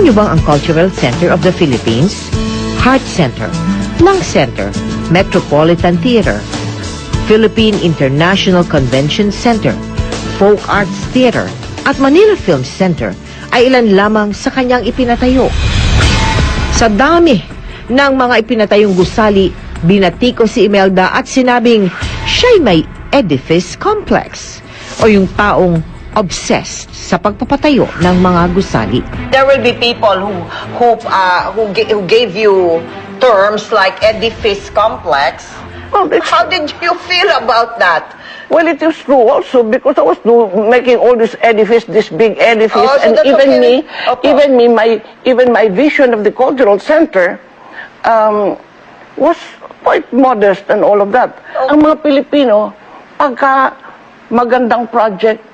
niyo bang ang Cultural Center of the Philippines, Heart Center, Lung Center, Metropolitan Theater, Philippine International Convention Center, Folk Arts Theater, at Manila Film Center ay ilan lamang sa kanyang ipinatayo? Sa dami ng mga ipinatayong gusali, binati ko si Imelda at sinabing siya'y may edifice complex o yung taong obsessed sa pagpapatayo ng mga gusali. There will be people who gave you terms like edifice complex. Well, How did you feel about that? well, it is true also because I was making all this edifice, this big edifice, Oh, so and that's okay. Opo. even my vision of the cultural center was quite modest and all of that. Oh. Ang mga Pilipino, pagka magandang project,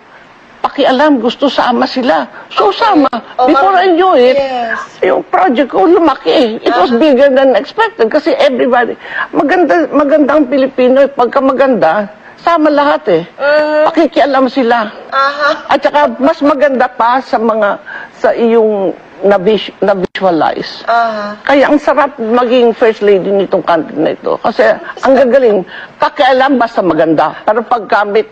pakialam, gusto sama sila. So sama. Oh, Before I knew it, yes. yung project ko lumaki. It was bigger than expected kasi everybody, magandang Pilipino, pagka maganda, sama lahat eh. Pakikialam sila. At saka mas maganda pa sa iyong na-visualize. Kaya ang sarap maging first lady nitong country na ito. Kasi ang gagaling, pakialam basta maganda. Pero pagkamit,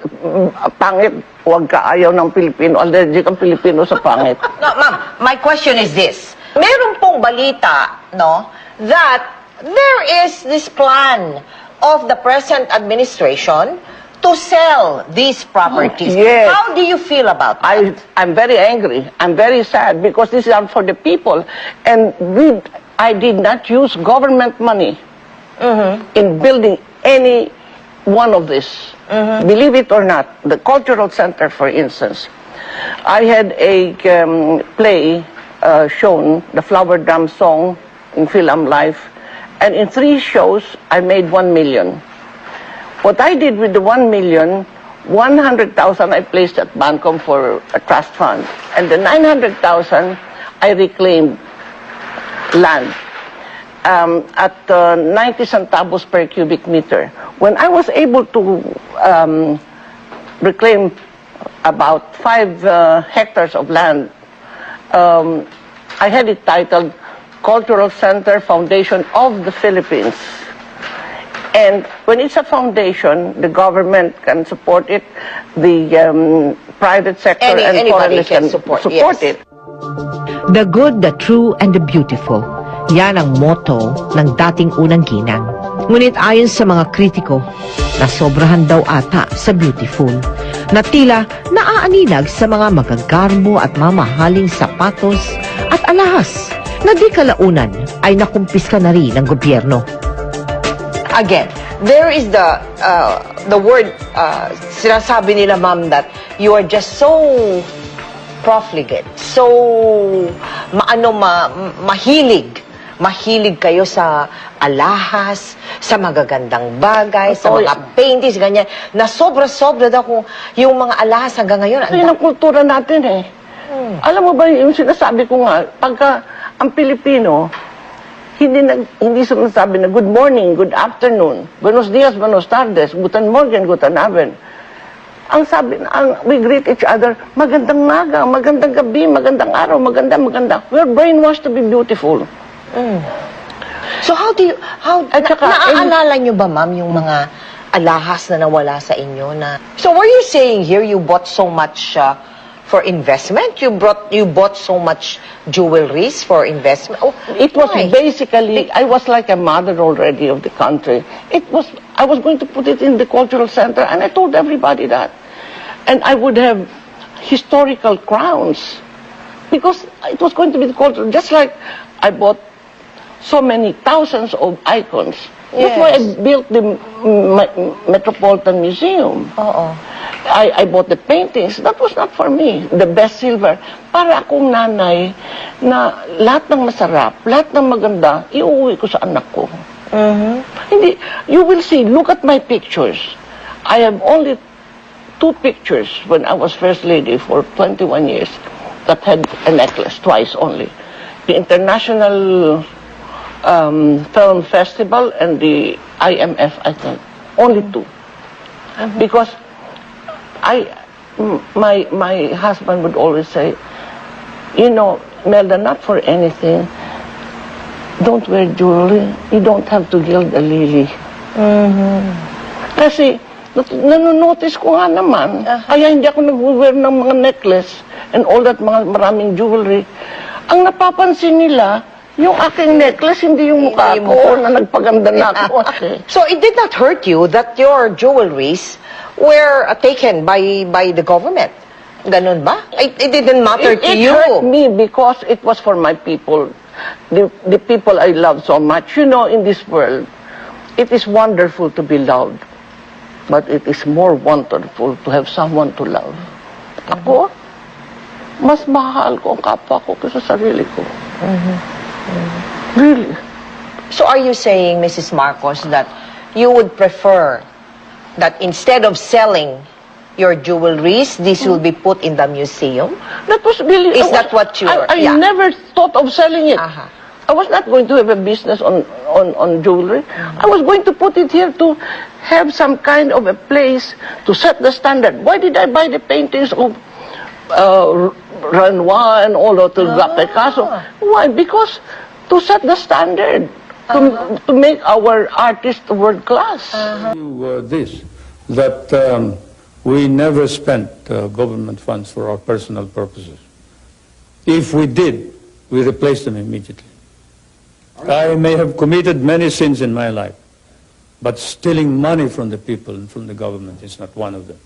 pangit, huwag ka ayaw ng Pilipino. Allergic ang Pilipino sa pangit. No, ma'am, my question is this. Meron pong balita, no, that there is this plan of the present administration to sell these properties. Yes. How do you feel about that? I'm very angry. I'm very sad because this is for the people. And I did not use government money in building any one of this. Believe it or not, the Cultural Center, for instance, I had a play shown, the Flower Drum Song in Film Life, and in 3 shows, I made 1 million. What I did with the 1 million, 100,000 I placed at Bancom for a trust fund. And the 900,000 I reclaimed land at 90 centavos per cubic meter. When I was able to reclaim about 5 hectares of land, I had it titled Cultural Center Foundation of the Philippines. And when it's a foundation, the government can support it, the private sector and anybody foreigners can support it. The good, the true, and the beautiful. Yan ang motto ng dating unang ginang. Ngunit ayon sa mga kritiko, nasobrahan daw ata sa beautiful, na tila naaaninag sa mga magagarbo at mamahaling sapatos at alahas na di kalaunan ay nakumpiska na rin ng gobyerno. Again, there is the word, sinasabi nila, ma'am, that you are just so profligate, so mahilig kayo sa alahas, sa magagandang bagay, sa mga paintings, ganyan, na sobra-sobra daw kung yung mga alahas hanggang ngayon. Yun ang kultura natin eh. Alam mo ba, yung sinasabi ko nga, pagka ang Pilipino, hindi sinasabi na good morning, good afternoon, buenos dias, buenos tardes, guten morgen, guten abend. Ang sabi, we greet each other, magandang maga, magandang gabi, magandang araw, maganda. We're brainwashed to be beautiful. So naaalala nyo ba, ma'am, yung mga alahas na nawala sa inyo na... So were you saying here you bought so much for investment? You bought so much jewelries for investment? Oh, It was why? basically, I was like a mother already of the country. I was going to put it in the cultural center, and I told everybody that. And I would have historical crowns, because it was going to be the cultural, just like I bought so many thousands of icons. That's why I built the Metropolitan Museum. I bought the paintings. That was not for me. The best silver. Para akong nanay na lahat ng masarap, lahat ng maganda, iuwi ko sa anak ko. Hindi, you will see, look at my pictures. I have only 2 pictures when I was First Lady for 21 years that had a necklace, twice only. The International Film Festival and the IMF, I think. Only 2. Because my husband would always say, you know, Melda, not for anything, don't wear jewelry. You don't have to gild a lily. Kasi, nanonotice ko nga naman, kaya hindi ako nag-wear ng mga necklace and all that, mga maraming jewelry. Ang napapansin nila, yung aking necklace, hindi yung mukha ko na nagpaganda na ako. So it did not hurt you that your jewelries were taken by the government? Ganun ba? It didn't matter to you? It hurt me because it was for my people. The people I love so much. You know, in this world, it is wonderful to be loved. But it is more wonderful to have someone to love. Ako, mas mahal ko ang kapwa ko kaysa sarili ko. Really. So are you saying, Mrs. Marcos, that you would prefer that instead of selling your jewelries, this will be put in the museum? That was really... Is that what you... I never thought of selling it. I was not going to have a business on jewelry. I was going to put it here to have some kind of a place to set the standard. Why did I buy the paintings of Renoir and all of the Picasso? Why? Because to set the standard, to make our artists world class. That we never spent government funds for our personal purposes. If we did, we replaced them immediately. I may have committed many sins in my life, but stealing money from the people and from the government is not one of them.